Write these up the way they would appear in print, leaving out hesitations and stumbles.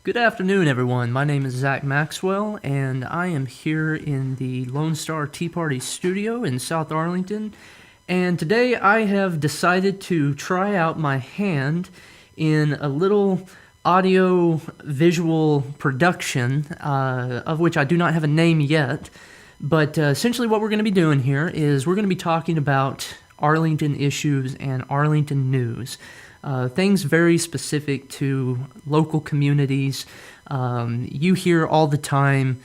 Good afternoon, everyone. My name is Zack Maxwell, and I am here in the Lone Star Tea Party studio in South Arlington. And today I have decided to try out my hand in a little audio-visual production, of which I do not have a name yet. But essentially what we're going to be doing here is we're going to be talking about Arlington issues and Arlington news. Things very specific to local communities. You hear all the time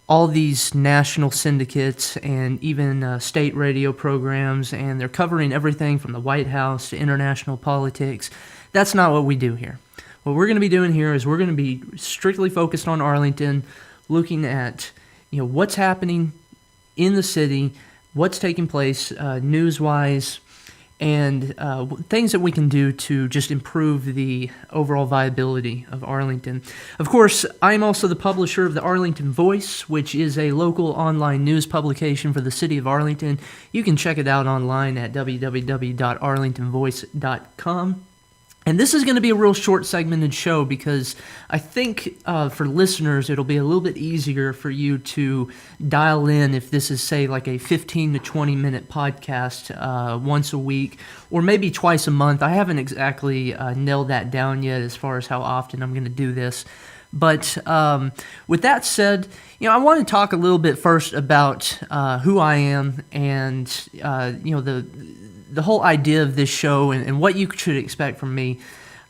all these national syndicates and even state radio programs, and they're covering everything from the White House to international politics. That's not what we do here. What we're going to be doing here is we're going to be strictly focused on Arlington, looking at what's happening in the city, what's taking place news-wise, and things that we can do to just improve the overall viability of Arlington. Of course, I'm also the publisher of the Arlington Voice, which is a local online news publication for the city of Arlington. You can check it out online at www.arlingtonvoice.com. And this is going to be a real short segmented show because I think for listeners it'll be a little bit easier for you to dial in if this is, say, like a 15 to 20 minute podcast once a week or maybe twice a month. I haven't exactly nailed that down yet as far as how often I'm going to do this. But with that said, I want to talk a little bit first about who I am and the whole idea of this show and what you should expect from me.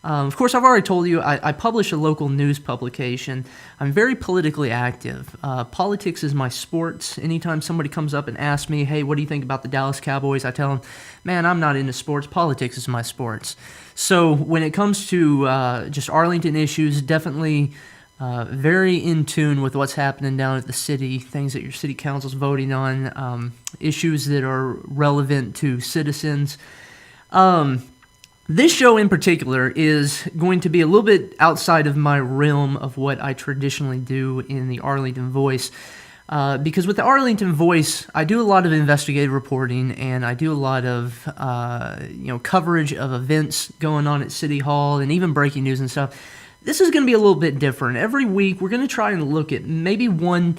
Of course, I've already told you I publish a local news publication. I'm very politically active. Politics is my sports. Anytime somebody comes up and asks me, hey, what do you think about the Dallas Cowboys? I tell them, man, I'm not into sports. Politics is my sports. So when it comes to just Arlington issues, definitely very in tune with what's happening down at the city, things that your city council's voting on, issues that are relevant to citizens. This show in particular is going to be a little bit outside of my realm of what I traditionally do in the Arlington Voice. Because with the Arlington Voice, I do a lot of investigative reporting and I do a lot of coverage of events going on at City Hall and even breaking news and stuff. This is going to be a little bit different. Every week, we're going to try and look at maybe one,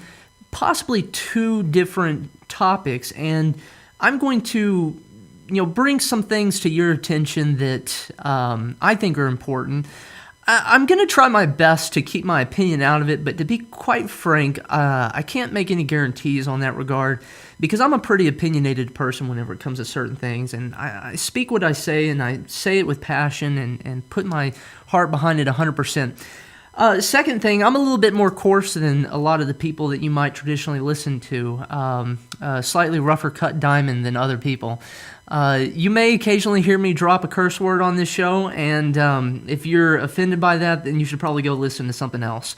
possibly two different topics, and I'm going to, bring some things to your attention that I think are important. I'm going to try my best to keep my opinion out of it, but to be quite frank, I can't make any guarantees on that regard because I'm a pretty opinionated person whenever it comes to certain things, and I speak what I say, and I say it with passion and put my heart behind it 100%. Second thing, I'm a little bit more coarse than a lot of the people that you might traditionally listen to, slightly rougher cut diamond than other people. You may occasionally hear me drop a curse word on this show, and if you're offended by that, then you should probably go listen to something else.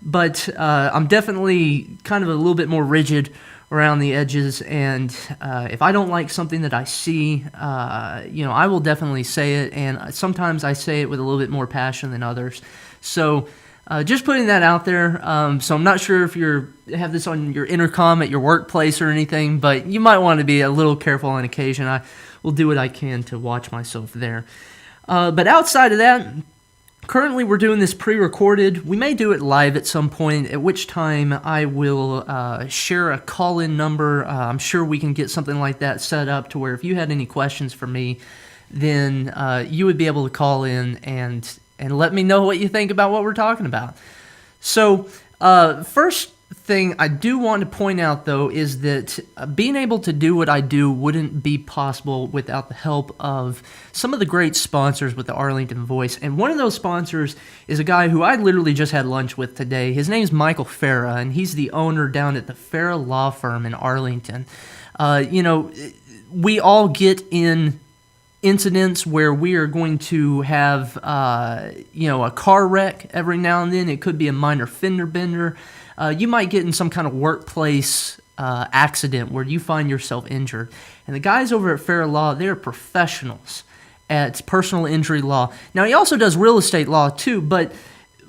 But I'm definitely kind of a little bit more rigid around the edges, and if I don't like something that I see, I will definitely say it, and sometimes I say it with a little bit more passion than others. So just putting that out there. So I'm not sure if you have this on your intercom at your workplace or anything, but you might want to be a little careful on occasion. I will do what I can to watch myself there. But outside of that, currently we're doing this pre-recorded. We may do it live at some point, at which time I will share a call-in number. I'm sure we can get something like that set up to where if you had any questions for me, then you would be able to call in and let me know what you think about what we're talking about. So first thing I do want to point out, though, is that being able to do what I do wouldn't be possible without the help of some of the great sponsors with the Arlington Voice. And one of those sponsors is a guy who I literally just had lunch with today. His name's Michael Farah, and he's the owner down at the Farah Law Firm in Arlington. We all get in incidents where we are going to have, a car wreck every now and then. It could be a minor fender bender. You might get in some kind of workplace accident where you find yourself injured. And the guys over at Farah Law, they're professionals at personal injury law. Now, he also does real estate law too, but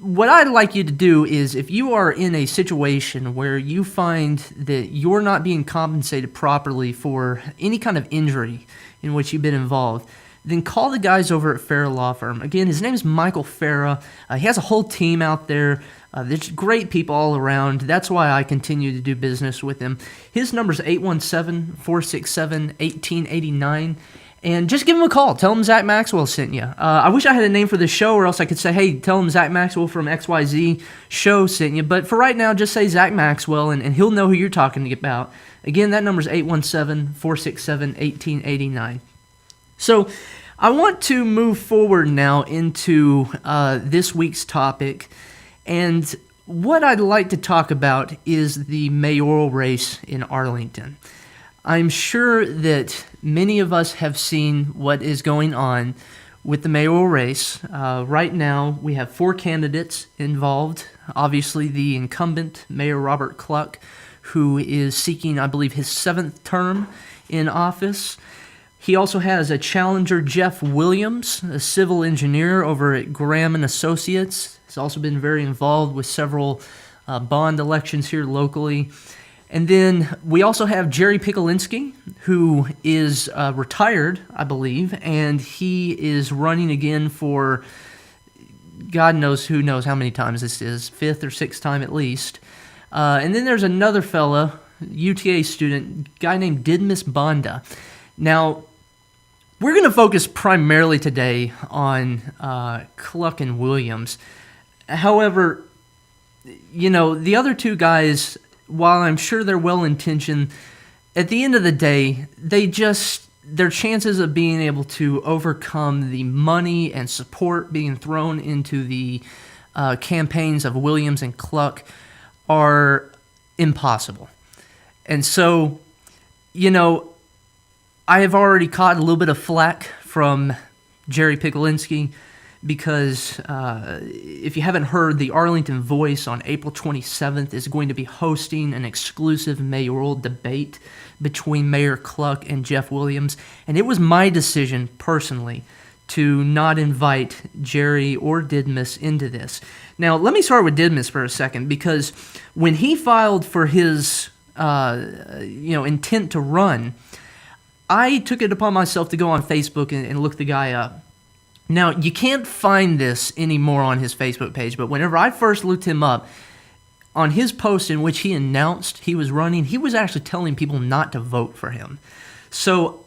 what I'd like you to do is if you are in a situation where you find that you're not being compensated properly for any kind of injury in which you've been involved, then call the guys over at Farrah Law Firm. Again, his name is Michael Farrah. He has a whole team out there. There's great people all around. That's why I continue to do business with him. His number is 817-467-1889. And just give him a call. Tell him Zack Maxwell sent you. I wish I had a name for the show, or else I could say, hey, tell him Zack Maxwell from XYZ show sent you. But for right now, just say Zack Maxwell, and he'll know who you're talking about. Again, that number is 817-467-1889. So I want to move forward now into this week's topic. And what I'd like to talk about is the mayoral race in Arlington. I'm sure that many of us have seen what is going on with the mayoral race. Right now, we have 4 candidates involved. Obviously, the incumbent, Mayor Robert Cluck, who is seeking, I believe, his 7th term in office. He also has a challenger, Jeff Williams, a civil engineer over at Graham & Associates. He's also been very involved with several bond elections here locally. And then we also have Jerry Pikolinsky, who is retired, I believe, and he is running again for God knows who knows how many times this is, 5th or 6th time at least. And then there's another fella, UTA student, guy named Didmus Bonda. Now, we're going to focus primarily today on Cluck and Williams. However, you know, the other 2 guys, while I'm sure they're well-intentioned, at the end of the day, their chances of being able to overcome the money and support being thrown into the campaigns of Williams and Cluck are impossible. And so, you know, I have already caught a little bit of flack from Jerry Pikolinsky because if you haven't heard, the Arlington Voice on April 27th is going to be hosting an exclusive mayoral debate between Mayor Cluck and Jeff Williams. And it was my decision, personally, to not invite Jerry or Didmus into this. Now, let me start with Didmus for a second, because when he filed for his intent to run, I took it upon myself to go on Facebook and look the guy up. Now, you can't find this anymore on his Facebook page, but whenever I first looked him up, on his post in which he announced he was running, he was actually telling people not to vote for him. So,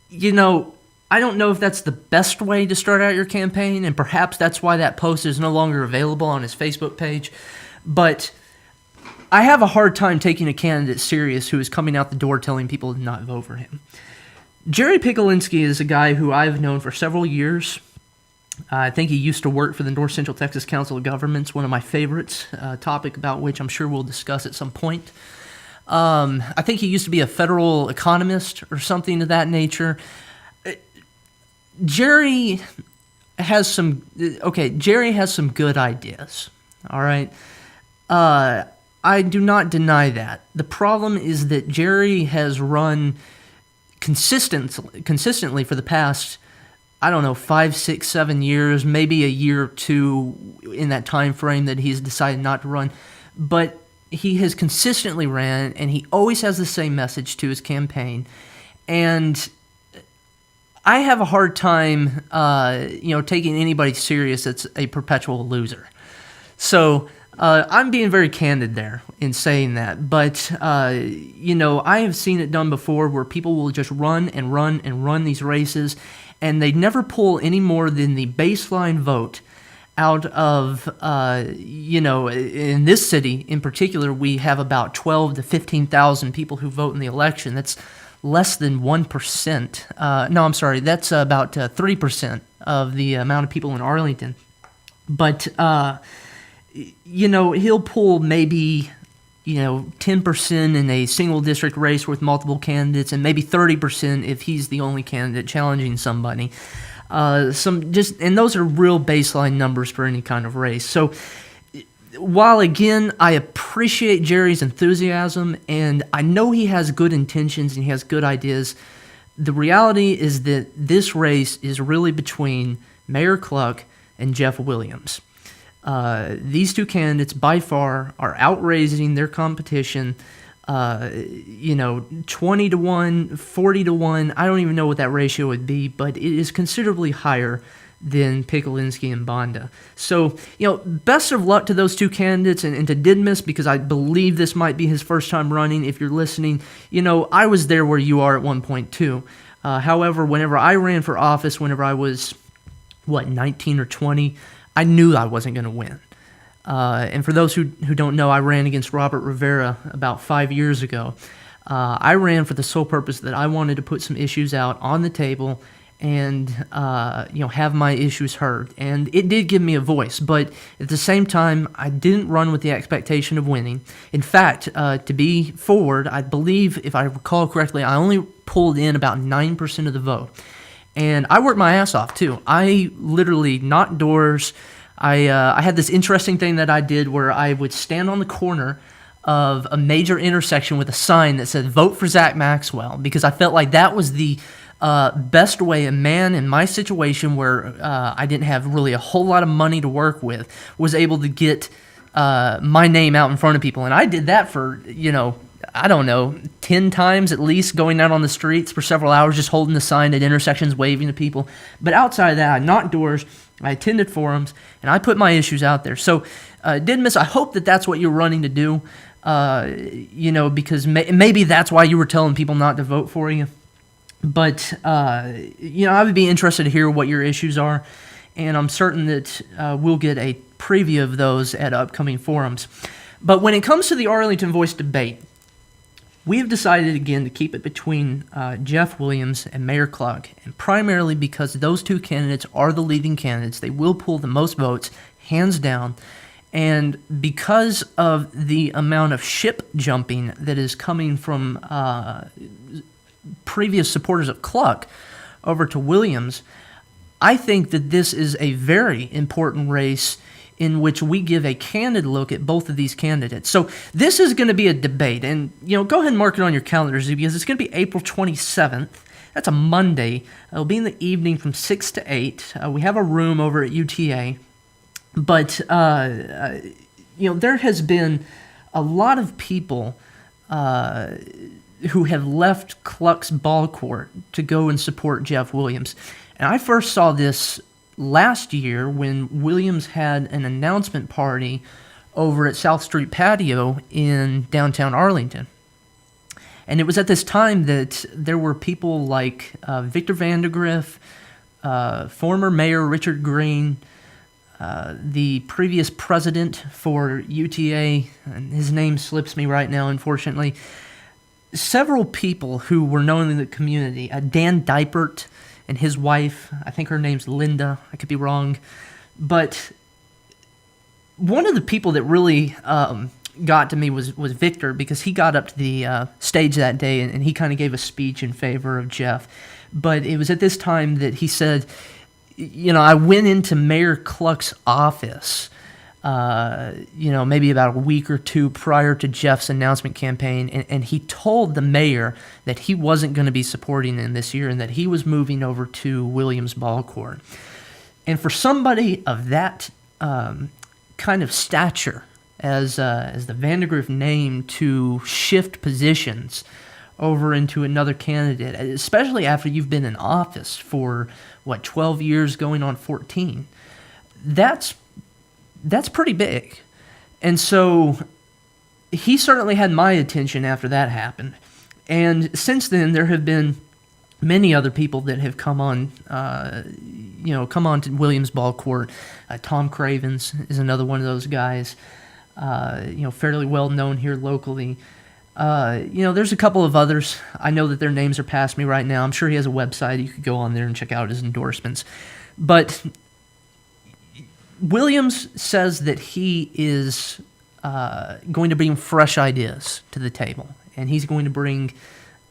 you know, I don't know if that's the best way to start out your campaign, and perhaps that's why that post is no longer available on his Facebook page, but I have a hard time taking a candidate serious who is coming out the door telling people to not vote for him. Jerry Pikolinsky is a guy who I've known for several years. I think he used to work for the North Central Texas Council of Governments, one of my favorites, a topic about which I'm sure we'll discuss at some point. I think he used to be a federal economist or something of that nature. Jerry has some good ideas, all right? I do not deny that. The problem is that Jerry has run consistently for the past, 5, 6, 7 years, maybe a year or two in that time frame that he's decided not to run. But he has consistently ran, and he always has the same message to his campaign. And I have a hard time, taking anybody serious that's a perpetual loser. So I'm being very candid there in saying that. But, I have seen it done before where people will just run and run and run these races, and they never pull any more than the baseline vote out of, in this city in particular, we have about 12 to 15,000 people who vote in the election. That's less than 1%. That's about 3% of the amount of people in Arlington. But, he'll pull maybe, 10% in a single district race with multiple candidates, and maybe 30% if he's the only candidate challenging somebody. And those are real baseline numbers for any kind of race. So while, again, I appreciate Jerry's enthusiasm, and I know he has good intentions and he has good ideas, the reality is that this race is really between Mayor Cluck and Jeff Williams. These two candidates, by far, are outraising their competition. 20 to 1, 40 to 1. I don't even know what that ratio would be, but it is considerably higher than Pikolinsky and Bonda. So, best of luck to those two candidates and to Didmus, because I believe this might be his first time running. If you're listening, I was there where you are at one point too. However, whenever I ran for office, whenever I was, 19 or 20, I knew I wasn't going to win. And for those who don't know, I ran against Robert Rivera about 5 years ago. I ran for the sole purpose that I wanted to put some issues out on the table and have my issues heard. And it did give me a voice, but at the same time, I didn't run with the expectation of winning. In fact, to be forward, I believe, if I recall correctly, I only pulled in about 9% of the vote. And I worked my ass off, too. I literally knocked doors. I had this interesting thing that I did where I would stand on the corner of a major intersection with a sign that said, "Vote for Zack Maxwell," because I felt like that was the best way a man in my situation, where I didn't have really a whole lot of money to work with, was able to get my name out in front of people. And I did that for, 10 times at least, going out on the streets for several hours, just holding the sign at intersections, waving to people. But outside of that, I knocked doors, I attended forums, and I put my issues out there. So, Didmus, I hope that that's what you're running to do, because maybe that's why you were telling people not to vote for you. But, I would be interested to hear what your issues are, and I'm certain that we'll get a preview of those at upcoming forums. But when it comes to the Arlington Voice debate, we have decided again to keep it between Jeff Williams and Mayor Klug, and primarily because those two candidates are the leading candidates. They will pull the most votes, hands down, and because of the amount of ship jumping that is coming from previous supporters of Klug over to Williams, I think that this is a very important race in which we give a candid look at both of these candidates. So this is going to be a debate, and go ahead and mark it on your calendars, because it's going to be April 27th. That's a Monday. It'll be in the evening from 6 to 8. We have a room over at UTA, but there has been a lot of people who have left Klug's ball court to go and support Jeff Williams. And I first saw this last year when Williams had an announcement party over at South Street Patio in downtown Arlington. And it was at this time that there were people like Victor Vandegrift, former Mayor Richard Green, the previous president for UTA, and his name slips me right now, unfortunately, several people who were known in the community, Dan Dipert and his wife, I think her name's Linda, I could be wrong, but one of the people that really got to me was Victor, because he got up to the stage that day and he kind of gave a speech in favor of Jeff. But it was at this time that he said, I went into Mayor Klug's office maybe about a week or two prior to Jeff's announcement campaign, and he told the mayor that he wasn't going to be supporting him this year and that he was moving over to Williams Ball Court. And for somebody of that kind of stature, as the Vandegrift name, to shift positions over into another candidate, especially after you've been in office for, 12 years going on 14, that's pretty big. And so he certainly had my attention after that happened. And since then, there have been many other people that have come on to Williams Ball Court. Tom Cravens is another one of those guys, fairly well known here locally. There's a couple of others. I know that their names are past me right now. I'm sure he has a website. You could go on there and check out his endorsements. But Williams says that he is going to bring fresh ideas to the table, and he's going to bring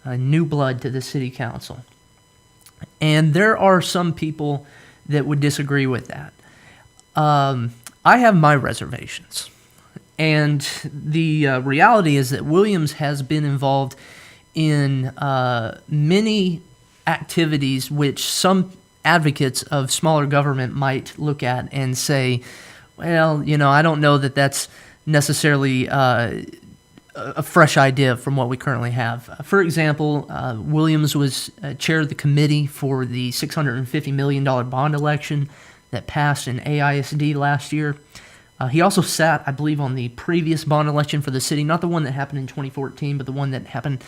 new blood to the city council. And there are some people that would disagree with that. I have my reservations. And the reality is that Williams has been involved in many activities which some advocates of smaller government might look at and say, well, I don't know that that's necessarily a a fresh idea from what we currently have. For example, Williams was chair of the committee for the $650 million bond election that passed in AISD last year. He also sat, I believe, on the previous bond election for the city, not the one that happened in 2014, but the one that happened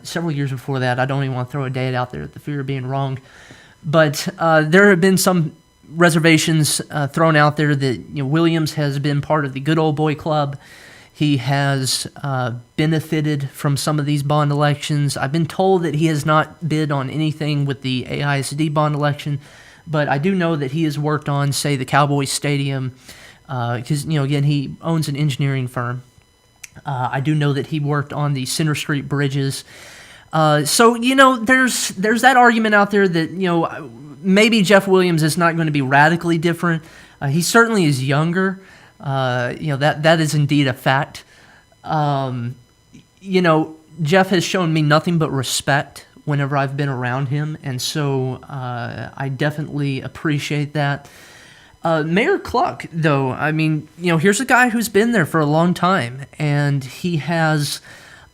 several years before that. I don't even want to throw a date out there at the fear of being wrong. But there have been some reservations thrown out there that Williams has been part of the good old boy club. He has benefited from some of these bond elections. I've been told that he has not bid on anything with the AISD bond election, but I do know that he has worked on, say, the Cowboys Stadium, because, again, he owns an engineering firm. I do know that he worked on the Center Street bridges. So, there's that argument out there that, maybe Jeff Williams is not going to be radically different. He certainly is younger. That is indeed a fact. Jeff has shown me nothing but respect whenever I've been around him, and so I definitely appreciate that. Mayor Cluck, though, here's a guy who's been there for a long time, and he has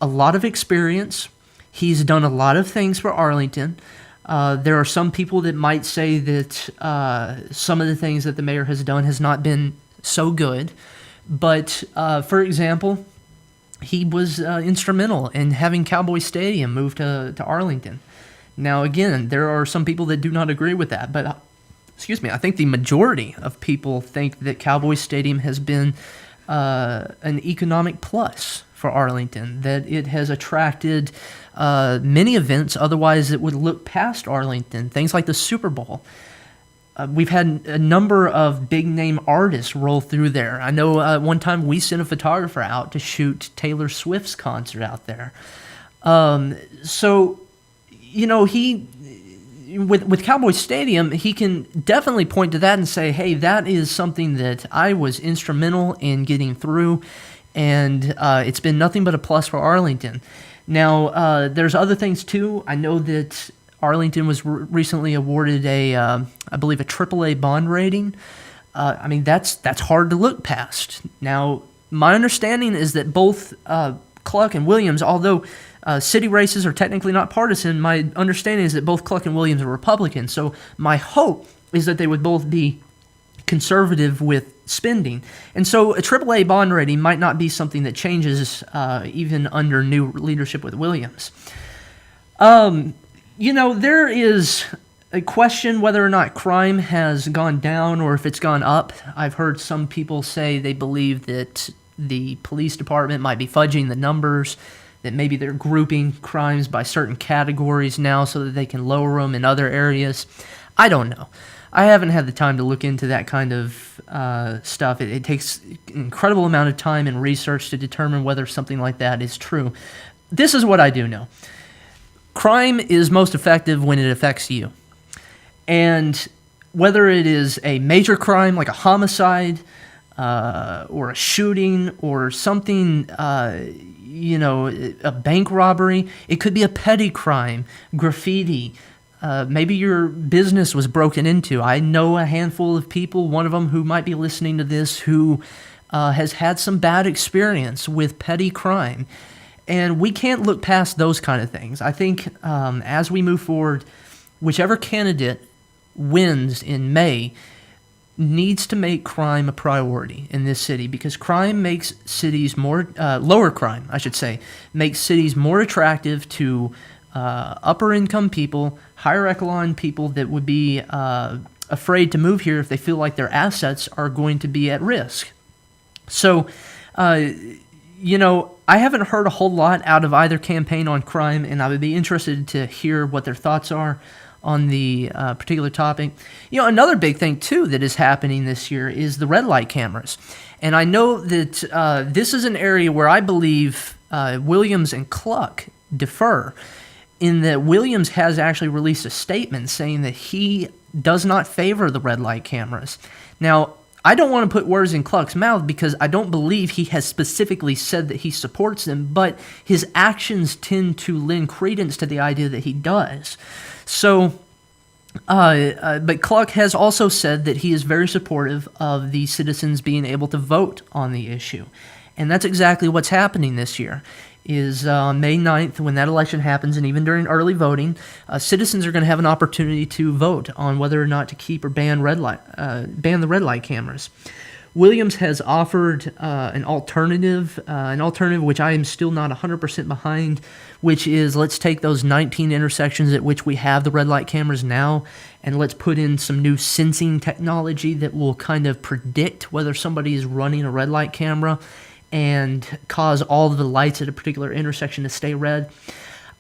a lot of experience. He's done a lot of things for Arlington. There are some people that might say that some of the things that the mayor has done has not been so good, but for example, he was instrumental in having Cowboy Stadium moved to Arlington. Now, again, there are some people that do not agree with that, but I think the majority of people think that Cowboy Stadium has been an economic plus for Arlington, that it has attracted many events otherwise that would look past Arlington, things like the Super Bowl. We've had a number of big-name artists roll through there. I know one time we sent a photographer out to shoot Taylor Swift's concert out there. With Cowboy Stadium, he can definitely point to that and say, hey, that is something that I was instrumental in getting through, and it's been nothing but a plus for Arlington. Now, there's other things, too. I know that Arlington was recently awarded I believe, a AAA bond rating. That's hard to look past. Now, my understanding is that both Cluck and Williams, although city races are technically not partisan, my understanding is that both Cluck and Williams are Republicans. So my hope is that they would both be conservative with spending. And so a AAA bond rating might not be something that changes even under new leadership with Williams. There is a question whether or not crime has gone down or if it's gone up. I've heard some people say they believe that the police department might be fudging the numbers, that maybe they're grouping crimes by certain categories now so that they can lower them in other areas. I don't know. I haven't had the time to look into that kind of stuff. It takes an incredible amount of time and research to determine whether something like that is true. This is what I do know. Crime is most effective when it affects you. And whether it is a major crime like a homicide or a shooting or something, a bank robbery, it could be a petty crime, graffiti. Maybe your business was broken into. I know a handful of people, one of them who might be listening to this, who has had some bad experience with petty crime. And we can't look past those kind of things. I think as we move forward, whichever candidate wins in May needs to make crime a priority in this city, because crime makes cities more, lower crime, I should say, makes cities more attractive to upper income people, higher echelon people that would be afraid to move here if they feel like their assets are going to be at risk. So, I haven't heard a whole lot out of either campaign on crime, and I would be interested to hear what their thoughts are on the particular topic. Another big thing, too, that is happening this year is the red light cameras. And I know that this is an area where I believe Williams and Cluck differ, in that Williams has actually released a statement saying that he does not favor the red light cameras. Now, I don't want to put words in Cluck's mouth because I don't believe he has specifically said that he supports them, but his actions tend to lend credence to the idea that he does. So, but Cluck has also said that he is very supportive of the citizens being able to vote on the issue. And that's exactly what's happening this year. Is on May 9th, when that election happens, and even during early voting, citizens are going to have an opportunity to vote on whether or not to keep or ban the red light cameras. Williams has offered an alternative which I am still not 100% behind, which is let's take those 19 intersections at which we have the red light cameras now, and let's put in some new sensing technology that will kind of predict whether somebody is running a red light camera and cause all of the lights at a particular intersection to stay red.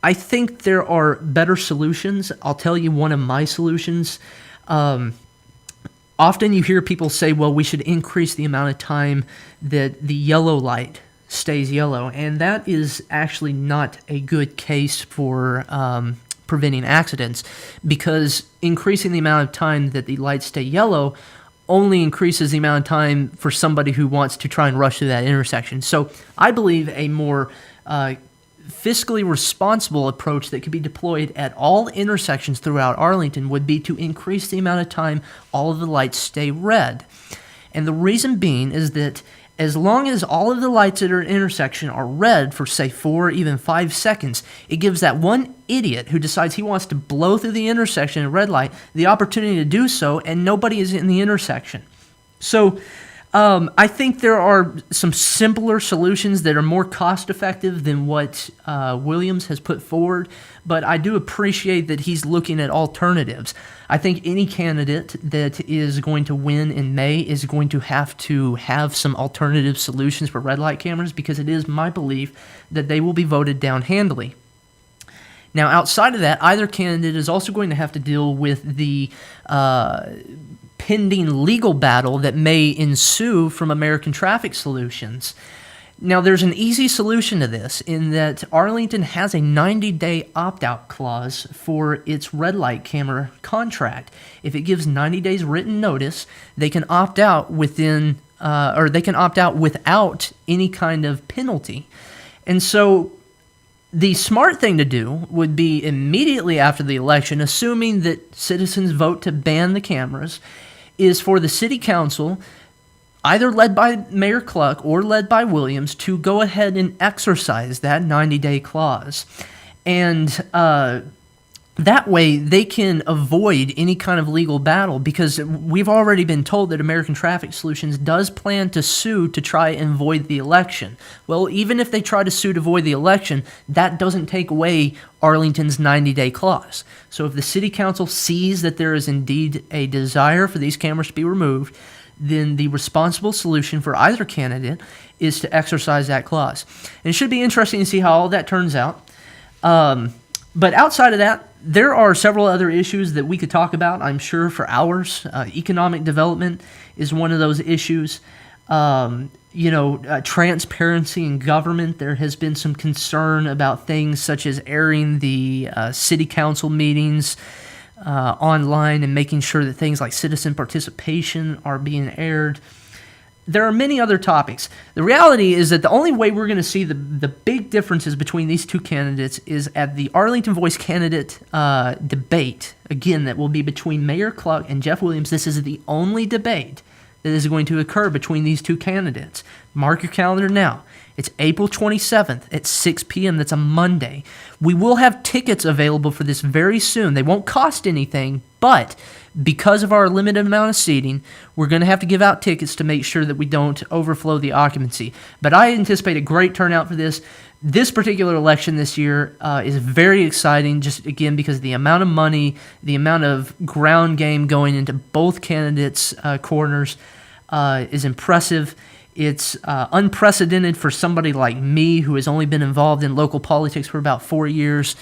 I think there are better solutions. I'll tell you one of my solutions. Often you hear people say, well, we should increase the amount of time that the yellow light stays yellow, and that is actually not a good case for preventing accidents, because increasing the amount of time that the lights stay yellow only increases the amount of time for somebody who wants to try and rush through that intersection. So I believe a more fiscally responsible approach that could be deployed at all intersections throughout Arlington would be to increase the amount of time all of the lights stay red. And the reason being is that as long as all of the lights at an intersection are red for, say, 4 or even 5 seconds, it gives that one idiot who decides he wants to blow through the intersection at a red light the opportunity to do so, and nobody is in the intersection. So I think there are some simpler solutions that are more cost-effective than what Williams has put forward, but I do appreciate that he's looking at alternatives. I think any candidate that is going to win in May is going to have some alternative solutions for red light cameras, because it is my belief that they will be voted down handily. Now, outside of that, either candidate is also going to have to deal with the pending legal battle that may ensue from American Traffic Solutions. Now, there's an easy solution to this in that Arlington has a 90-day opt-out clause for its red light camera contract. If it gives 90 days written notice, they can opt out within, or they can opt out without any kind of penalty. And so the smart thing to do would be immediately after the election, assuming that citizens vote to ban the cameras, is for the city council, either led by Mayor Cluck or led by Williams, to go ahead and exercise that 90-day clause. And that way they can avoid any kind of legal battle, because we've already been told that American Traffic Solutions does plan to sue to try and void the election. Well, even if they try to sue to void the election, that doesn't take away Arlington's 90-day clause. So if the city council sees that there is indeed a desire for these cameras to be removed, then the responsible solution for either candidate is to exercise that clause. And it should be interesting to see how all that turns out. But outside of that, there are several other issues that we could talk about, I'm sure, for hours. Economic development is one of those issues. Transparency in government. There has been some concern about things such as airing the city council meetings online and making sure that things like citizen participation are being aired. There are many other topics. The reality is that the only way we're going to see the big differences between these two candidates is at the Arlington Voice candidate debate. Again, that will be between Mayor Cluck and Jeff Williams. This is the only debate that is going to occur between these two candidates. Mark your calendar now. It's April 27th at 6 p.m. That's a Monday. We will have tickets available for this very soon. They won't cost anything, but because of our limited amount of seating, we're going to have to give out tickets to make sure that we don't overflow the occupancy. But I anticipate a great turnout for this. This particular election this year is very exciting, just again because of the amount of money, the amount of ground game going into both candidates' corners is impressive. It's unprecedented for somebody like me who has only been involved in local politics for about 4 years.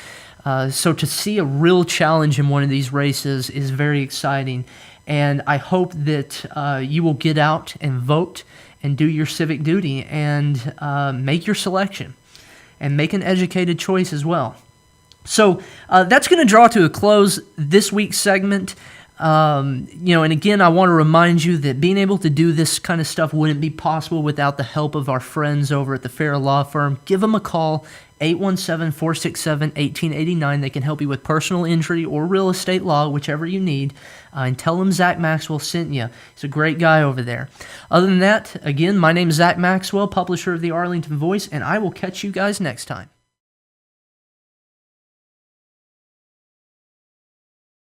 So to see a real challenge in one of these races is very exciting. And I hope that you will get out and vote and do your civic duty and make your selection and make an educated choice as well. So that's going to draw to a close this week's segment. And again, I want to remind you that being able to do this kind of stuff wouldn't be possible without the help of our friends over at the Fair Law Firm. Give them a call, 817-467-1889. They can help you with personal injury or real estate law, whichever you need. And tell them Zack Maxwell sent you. He's a great guy over there. Other than that, again, my name is Zack Maxwell, publisher of the Arlington Voice, and I will catch you guys next time.